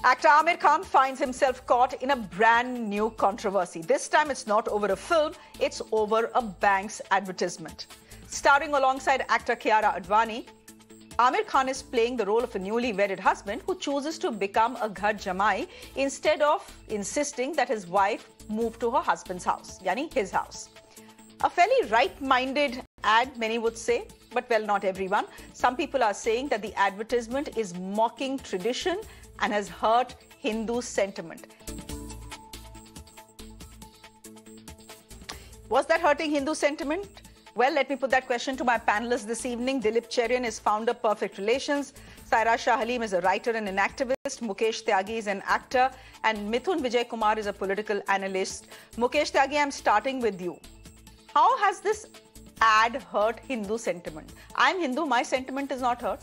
Actor Amir Khan finds himself caught in a brand new controversy. This time it's not over a film, it's over a bank's advertisement. Starring alongside actor Kiara Advani, Amir Khan is playing the role of a newly wedded husband who chooses to become a ghar jamai instead of insisting that his wife move to her husband's house, yani his house. A fairly right-minded ad, many would say, but well, not everyone. Some people are saying that the advertisement is mocking tradition and has hurt Hindu sentiment. Was that hurting Hindu sentiment? Well, let me put that question to my panelists this evening. Dilip Cherian is founder, Perfect Relations. Saira Shah Halim is a writer and an activist. Mukesh Tyagi is an actor. And Mithun Vijay Kumar is a political analyst. Mukesh Tyagi, I'm starting with you. How has this ad hurt Hindu sentiment? I'm Hindu, my sentiment is not hurt.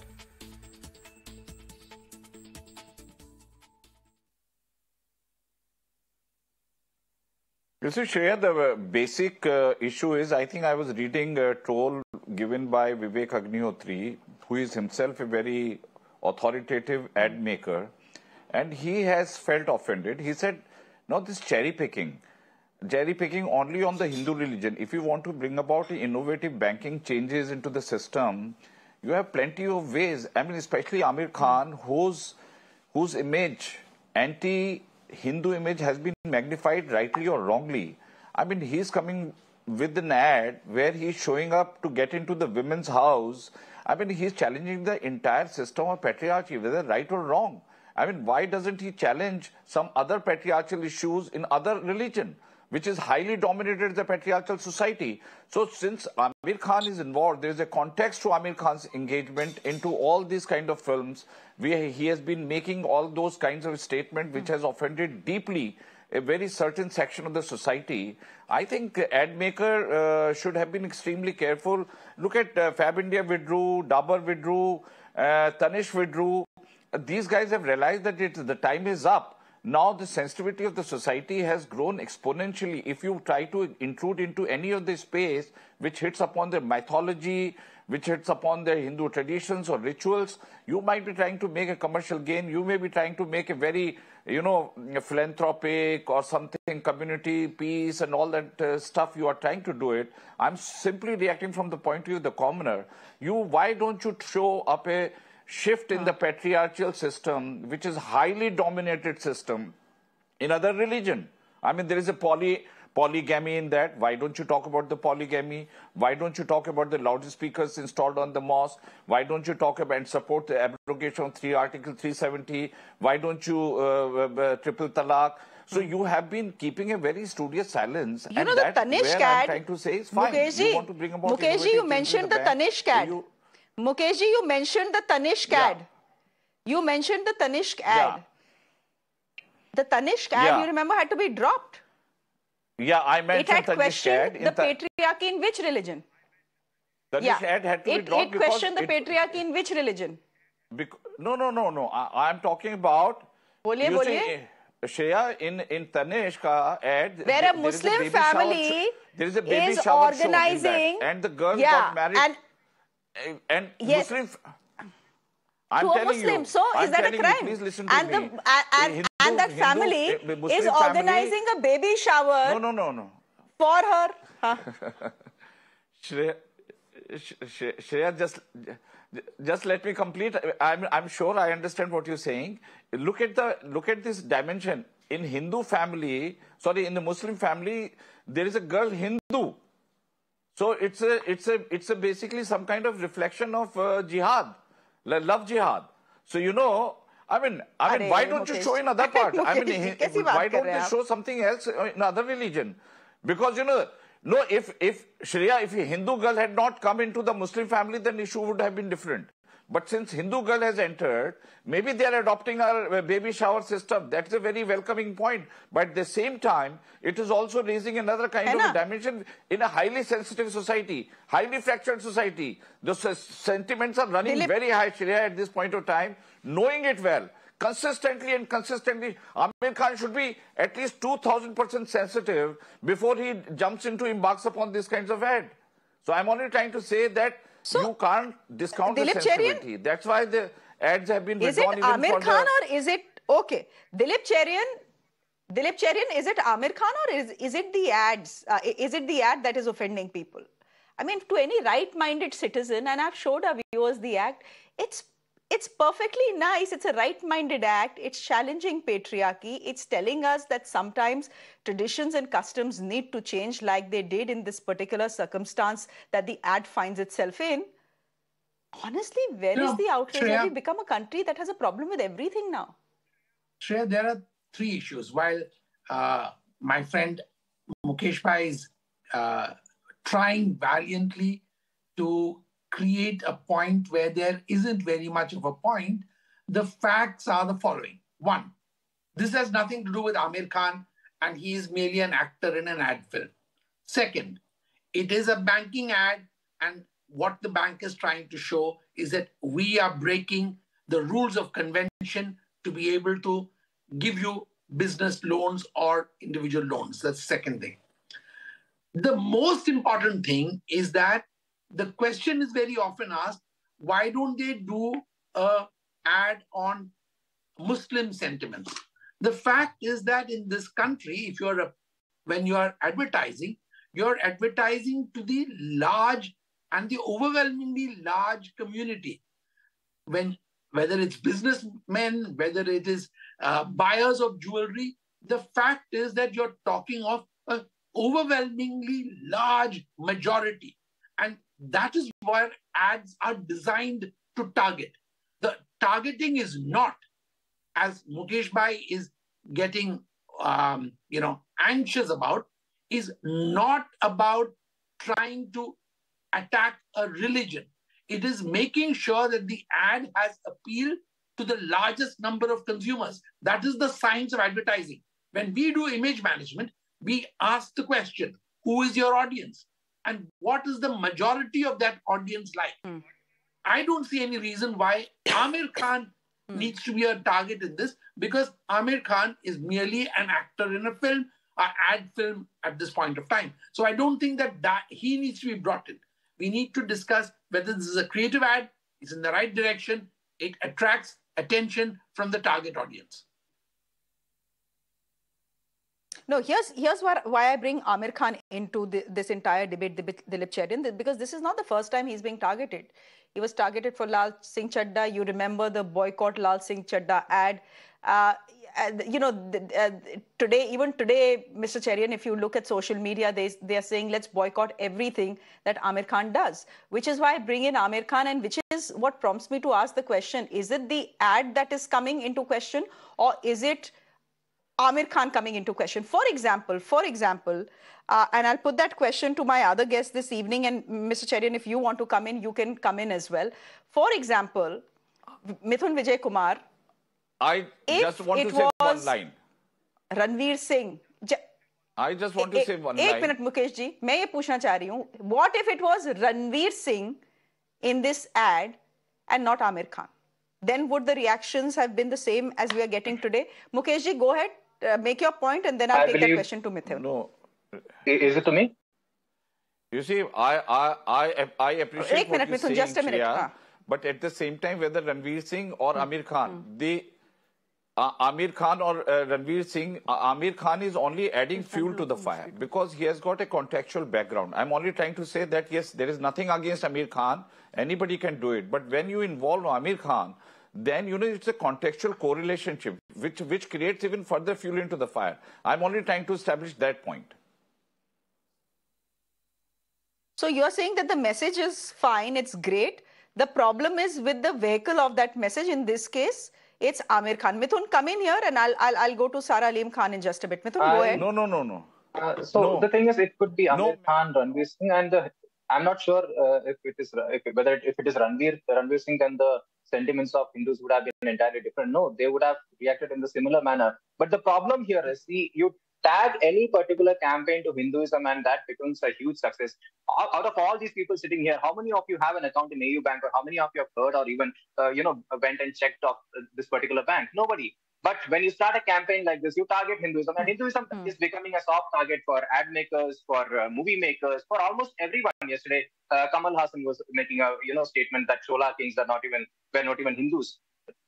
You see, Shreya, the basic issue is, I think I was reading a troll given by Vivek Agnihotri, who is himself a very authoritative ad maker, and he has felt offended. He said, no, this cherry picking only on the Hindu religion. If you want to bring about innovative banking changes into the system, you have plenty of ways. I mean, especially Amir Khan, whose image, anti-Hindu image has been magnified rightly or wrongly. I mean, he's coming with an ad where he's showing up to get into the women's house. I mean, he's challenging the entire system of patriarchy, whether right or wrong. I mean, why doesn't he challenge some other patriarchal issues in other religion, which is highly dominated the patriarchal society? So since Amir Khan is involved, there is a context to Amir Khan's engagement into all these kind of films. He has been making all those kinds of statements which has offended deeply a very certain section of the society. I think ad maker should have been extremely careful. Look at Fab India withdrew, Dabur withdrew, Tanish withdrew. These guys have realized that the time is up. Now the sensitivity of the society has grown exponentially. If you try to intrude into any of the space which hits upon their mythology, which hits upon their Hindu traditions or rituals, you might be trying to make a commercial gain. You may be trying to make a very, philanthropic or something, community, peace and all that stuff. You are trying to do it. I'm simply reacting from the point of view of the commoner. Why don't you show up a shift in the patriarchal system, which is highly dominated system in other religion? I mean, there is a polygamy in that. Why don't you talk about the polygamy? Why don't you talk about the loudspeakers installed on the mosque? Why don't you talk about and support the abrogation of Article 370? Why don't you triple talaq? So you have been keeping a very studious silence. You know, the Tanishq ad, I'm trying to say is fine. Mukesh, you want to bring about Mukesh, you mentioned the Tanishq ad. Mukesh, you mentioned the Tanishq ad. You mentioned the Tanishq ad. The Tanishq ad, you remember, had to be dropped. Yeah, I mentioned it had questioned the patriarchy in which religion? Tanishq ad had to be dropped because... It questioned the patriarchy in which religion? No. I'm talking about... Boliye. Shreya, in Tanishq ad... Where a Muslim family is organizing... And the girl got married... And yes. Muslim... I'm to a telling Muslim. you, so is that a crime? Please listen to me. And that family is organizing a baby shower for her. Shreya, just let me complete. I'm sure I understand what you're saying. Look at this dimension. In Hindu family, in the Muslim family, there is a girl Hindu. So it's basically some kind of reflection of jihad, love jihad. So why don't you show in other part? I mean, why don't they show something else in other religion? Because if Shreya, if a Hindu girl had not come into the Muslim family, then issue would have been different. But since Hindu girl has entered, maybe they are adopting our baby shower system. That's a very welcoming point. But at the same time, it is also raising another kind of a dimension in a highly sensitive society, highly fractured society. The sentiments are running very high, Shreya, at this point of time, knowing it well. Consistently, Amir Khan should be at least 2000% sensitive before he embarks upon these kinds of ad. So I'm only trying to say that you can't discount the sensitivity. That's why the ads have been withdrawn. Is it Amir Khan or is it Okay, Dilip Cherian. Dilip Cherian, is it Amir Khan or is it the ads? Is it the ad that is offending people? I mean, to any right-minded citizen, and I've showed our viewers the act, it's perfectly nice. It's a right-minded act. It's challenging patriarchy. It's telling us that sometimes traditions and customs need to change like they did in this particular circumstance that the ad finds itself in. Honestly, where is the outrage? Have we become a country that has a problem with everything now? Shreya, there are three issues. While my friend Mukesh Bhai is trying valiantly to create a point where there isn't very much of a point, the facts are the following. One, this has nothing to do with Amir Khan, and he is merely an actor in an ad film. Second, it is a banking ad, and what the bank is trying to show is that we are breaking the rules of convention to be able to give you business loans or individual loans. That's the second thing. The most important thing is that the question is very often asked, why don't they do an ad on Muslim sentiments? The fact is that in this country, when you are advertising, you're advertising to the large and the overwhelmingly large community. Whether it's businessmen, whether it is buyers of jewelry, the fact is that you're talking of an overwhelmingly large majority. And that is where ads are designed to target. The targeting is not, as Mukesh Bhai is getting anxious about, is not about trying to attack a religion. It is making sure that the ad has appeal to the largest number of consumers. That is the science of advertising. When we do image management, we ask the question, who is your audience? And what is the majority of that audience like? I don't see any reason why Amir Khan needs to be a target in this, because Amir Khan is merely an actor in a film, an ad film at this point of time. So I don't think that he needs to be brought in. We need to discuss whether this is a creative ad, it's in the right direction, it attracts attention from the target audience. No, here's why I bring Amir Khan into this entire debate, Dilip Cherian, because this is not the first time he's being targeted. He was targeted for Lal Singh Chadda. You remember the boycott Lal Singh Chadda ad. Even today, Mr. Cherian, if you look at social media, they are saying, let's boycott everything that Amir Khan does, which is why I bring in Amir Khan, and which is what prompts me to ask the question, is it the ad that is coming into question, or is it Amir Khan coming into question? For example, and I'll put that question to my other guest this evening, and Mr. Cherian, if you want to come in, you can come in as well. For example, Mithun Vijay Kumar, I just want to say one line. Ranveer Singh. I just want to say one line. एक minute Mukesh ji, मैं ये पूछना चाह रही हूँ. What if it was Ranveer Singh in this ad and not Amir Khan? Then would the reactions have been the same as we are getting today? Mukesh ji, go ahead, make your point, and then I'll take that question to Mithun. No. Is it to me? You see, I appreciate what you're saying, just a minute. But at the same time, whether Ranveer Singh or Amir Khan, Amir Khan or Ranveer Singh, Amir Khan is only adding fuel to the fire because he has got a contextual background. I'm only trying to say that, yes, there is nothing against Amir Khan. Anybody can do it. But when you involve Amir Khan, then, it's a contextual correlation which creates even further fuel into the fire. I'm only trying to establish that point. So you're saying that the message is fine, it's great. The problem is with the vehicle of that message. In this case, it's Amir Khan. Mithun, come in here, and I'll go to Sara Aleem Khan in just a bit. Mithun, go ahead. No. The thing is, it could be Amir Khan, Ranveer Singh, and I'm not sure if it is Ranveer Singh, then the sentiments of Hindus would have been entirely different. No, they would have reacted in the similar manner. But the problem here is, you tag any particular campaign to Hinduism and that becomes a huge success. Out of all these people sitting here, how many of you have an account in AU Bank, or how many of you have heard or even went and checked off this particular bank? Nobody. But when you start a campaign like this, you target Hinduism, and Hinduism is becoming a soft target for ad makers, for movie makers, for almost everyone. Yesterday, Kamal Hassan was making a statement that Chola Kings were not even Hindus.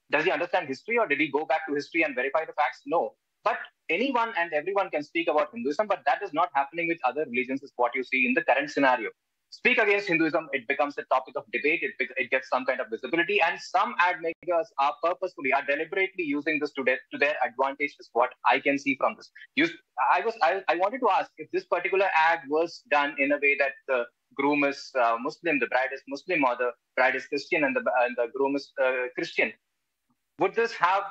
Does he understand history, or did he go back to history and verify the facts? No. But anyone and everyone can speak about Hinduism, but that is not happening with other religions, is what you see in the current scenario. Speak against Hinduism, it becomes a topic of debate, it gets some kind of visibility, and some ad makers are deliberately using this to their advantage, is what I can see from this. I wanted to ask if this particular ad was done in a way that the groom is Muslim, the bride is Muslim, or the bride is Christian and the groom is Christian. Would this have,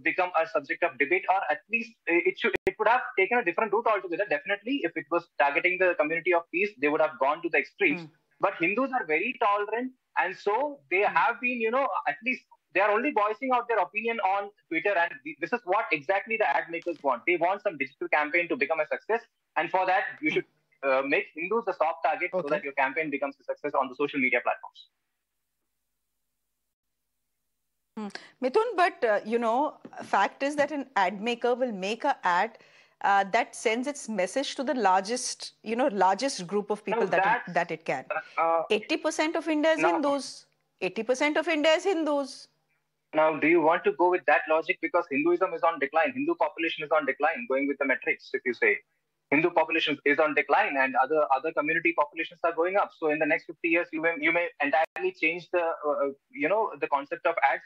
become a subject of debate, or at least it would have taken a different route altogether? Definitely, if it was targeting the community of peace, they would have gone to the extremes. But Hindus are very tolerant, and so they have been, at least they are only voicing out their opinion on Twitter, and this is what exactly the ad makers want. They want some digital campaign to become a success, and for that, you should make Hindus a soft target so that your campaign becomes a success on the social media platforms. Mithun, but fact is that an ad maker will make an ad that sends its message to the largest group of people that it can. 80% of India is Hindus. 80% of India is Hindus. Now, do you want to go with that logic? Because Hinduism is on decline. Hindu population is on decline, going with the metrics, if you say. Hindu population is on decline, and other community populations are going up. So in the next 50 years, you may entirely change the the concept of ads.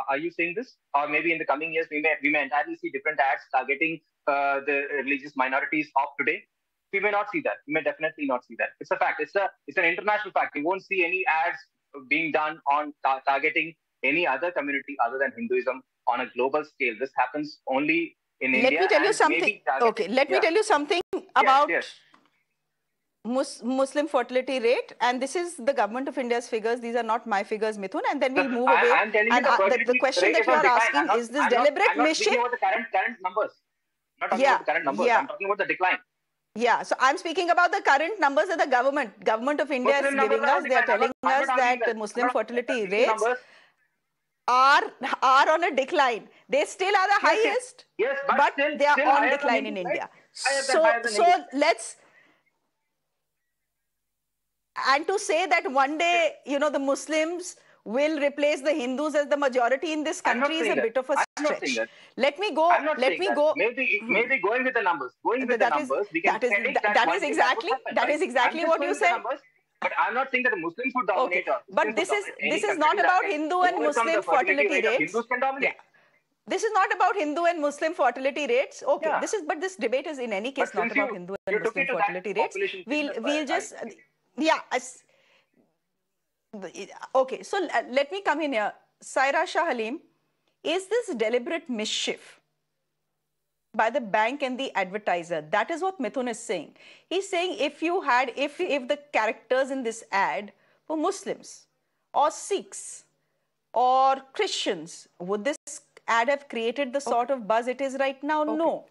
Are you saying this? Or maybe in the coming years, we may entirely see different ads targeting the religious minorities of today. We may not see that. We may definitely not see that. It's a fact. It's an international fact. You won't see any ads being done on targeting any other community other than Hinduism on a global scale. This happens only in India. Let me tell you something. Okay, let me tell you something about Muslim fertility rate, and this is the government of India's figures. These are not my figures, Mithun, and then we'll move away. I'm telling you the question that you are asking is this deliberate mischief? I'm not speaking about the current numbers. I'm not talking about the current numbers. I'm talking about the decline. Yeah, so I'm speaking about the current numbers that the government of India is giving us. They are telling us that the Muslim fertility rates are on a decline. They still are the highest, but they are on decline in India. So let's, and to say that one day, the Muslims will replace the Hindus as the majority in this country is a bit of a stretch. Let me go. Maybe going with the numbers. We can that is exactly what you said. But I'm not saying that the Muslims would dominate. Okay. But this is not about Hindu and Muslim fertility rates. Hindus can dominate. This is not about Hindu and Muslim fertility rates. Okay, this debate is in any case not about Hindu and Muslim fertility rates. We'll just okay. So let me come in here. Saira Shah Halim, is this deliberate mischief by the bank and the advertiser? That is what Mithun is saying. He's saying if the characters in this ad were Muslims or Sikhs or Christians, would this ad have created the sort of buzz it is right now? Okay. No.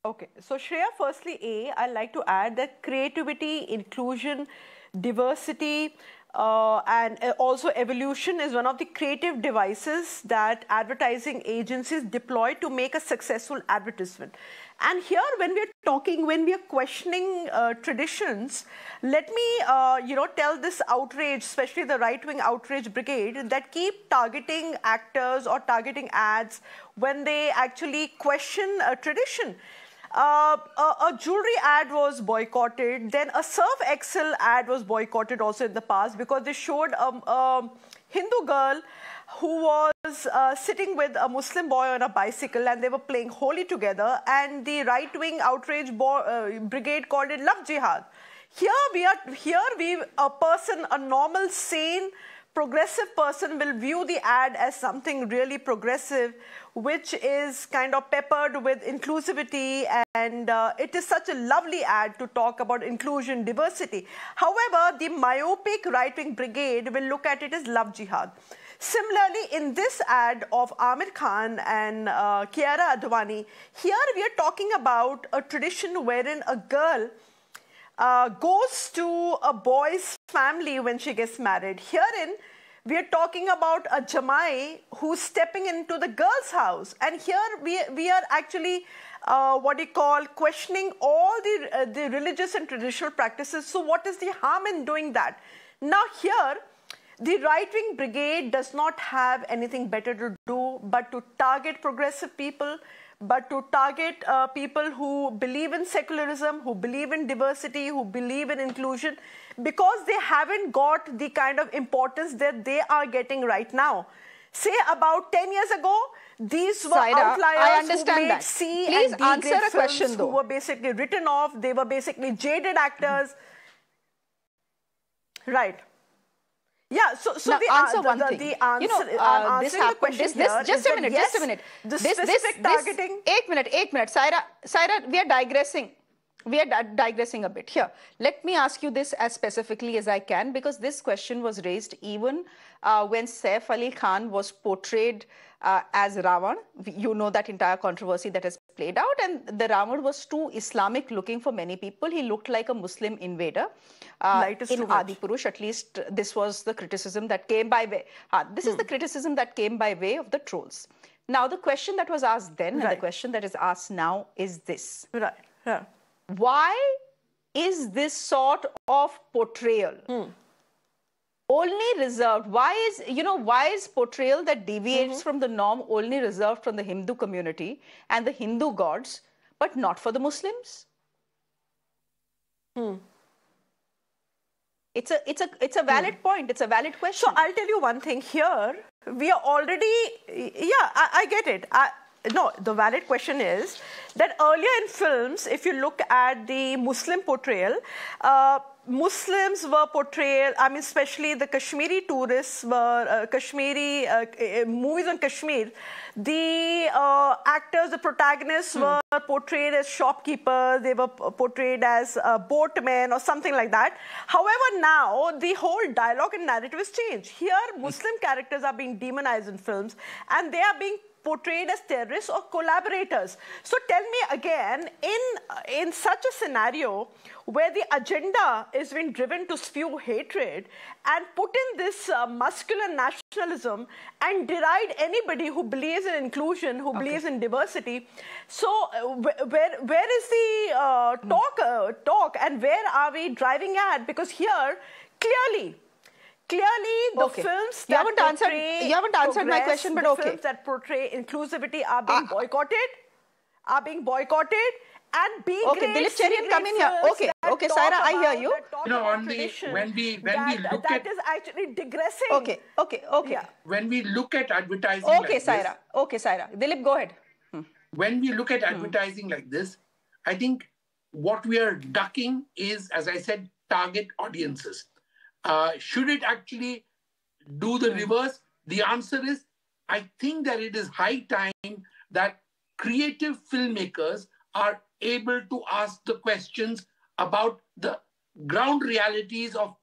Okay, so Shreya, firstly, I'd like to add that creativity, inclusion, diversity, and also evolution is one of the creative devices that advertising agencies deploy to make a successful advertisement. And here, when we are questioning traditions, let me, tell this outrage, especially the right-wing outrage brigade, that keep targeting actors or targeting ads when they actually question a tradition. A jewelry ad was boycotted. Then a Surf Excel ad was boycotted also in the past because they showed a Hindu girl who was sitting with a Muslim boy on a bicycle, and they were playing Holi together, and the right-wing outrage brigade called it love jihad. A normal, sane, progressive person will view the ad as something really progressive, which is kind of peppered with inclusivity, and it is such a lovely ad to talk about inclusion, diversity. However, the myopic right-wing brigade will look at it as love jihad. Similarly, in this ad of Amir Khan and Kiara Advani, here we are talking about a tradition wherein a girl goes to a boy's family when she gets married. Herein, we are talking about a Jamai who's stepping into the girl's house. And here we are actually, questioning all the religious and traditional practices. So what is the harm in doing that? Now here, the right-wing brigade does not have anything better to do but to target progressive people, but to target people who believe in secularism, who believe in diversity, who believe in inclusion, because they haven't got the kind of importance that they are getting right now. Say about 10 years ago, these were outliers who made C and D grade films who were basically written off. They were basically jaded actors. Right. Yeah, so now, the answer one thing. I'm answering the question here. Just a minute. The specific targeting. 8 minute. Saira, we are digressing. We are digressing a bit here. Let me ask you this as specifically as I can, because this question was raised even when Saif Ali Khan was portrayed as Ravan. You know that entire controversy that has played out, and the Ravan was too Islamic looking for many people. He looked like a Muslim invader. In Adi Purush, at least this was the criticism that came by way. This is the criticism that came by way of the trolls. Now, the question that was asked then and the question that is asked now is this. Right. Yeah. Why is this sort of portrayal only reserved? Why is portrayal that deviates from the norm only reserved from the Hindu community and the Hindu gods, but not for the Muslims? It's a valid point. It's a valid question. So I'll tell you one thing here. We are already, I get it. No, the valid question is that earlier in films, if you look at the Muslim portrayal, Muslims were portrayed, I mean, especially the Kashmiri tourists were, Kashmiri movies on Kashmir, the actors, the protagonists were portrayed as shopkeepers, they were portrayed as boatmen or something like that. However, now the whole dialogue and narrative has changed. Here, Muslim characters are being demonized in films and they are being portrayed as terrorists or collaborators. So tell me again, in such a scenario where the agenda is being driven to spew hatred and put in this muscular nationalism and deride anybody who believes in inclusion, who believes in diversity. So where is the talk and where are we driving at? Because here, clearly, the films that you haven't answered my question, but okay. Films that portray inclusivity are being boycotted, and Dilip Cherian, come in here. Okay, Saira, I hear you. When we look at that is actually digressing. Okay. Yeah. When we look at advertising, Okay, Saira. Dilip, go ahead. When we look at advertising like this, I think what we are ducking is, as I said, target audiences. Should it actually do the reverse? The answer is, I think that it is high time that creative filmmakers are able to ask the questions about the ground realities of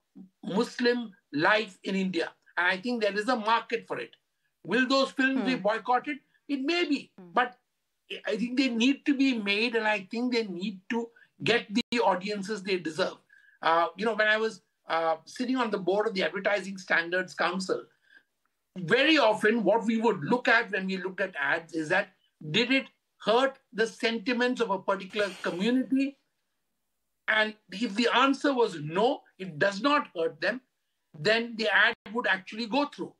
Muslim life in India. And I think there is a market for it. Will those films be boycotted? It may be, but I think they need to be made, and I think they need to get the audiences they deserve. When I was sitting on the board of the Advertising Standards Council, very often what we would look at when we looked at ads is that, did it hurt the sentiments of a particular community? And if the answer was no, it does not hurt them, then the ad would actually go through.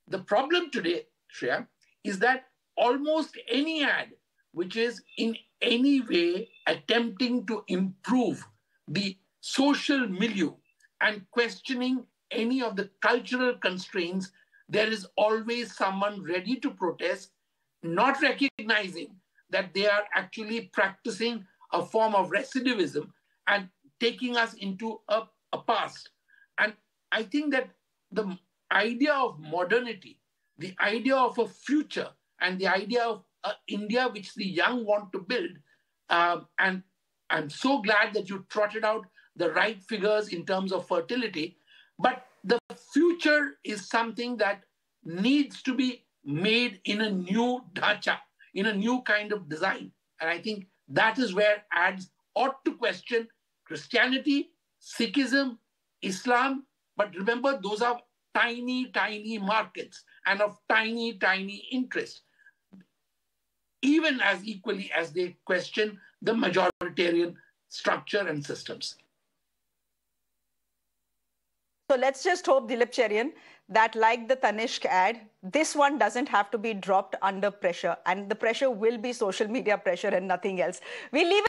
The problem today, Shreya, is that almost any ad which is in any way attempting to improve the social milieu and questioning any of the cultural constraints, there is always someone ready to protest, not recognizing that they are actually practicing a form of recidivism and taking us into a past. And I think that the idea of modernity, the idea of a future, and the idea of India which the young want to build, and I'm so glad that you trotted out the right figures in terms of fertility, but the future is something that needs to be made in a new dhacha, in a new kind of design. And I think that is where ads ought to question Christianity, Sikhism, Islam. But remember, those are tiny, tiny markets and of tiny, tiny interest, even as equally as they question the majoritarian structure and systems. So let's just hope, Dilip Cherian, that like the Tanishq ad, this one doesn't have to be dropped under pressure. And the pressure will be social media pressure and nothing else. We leave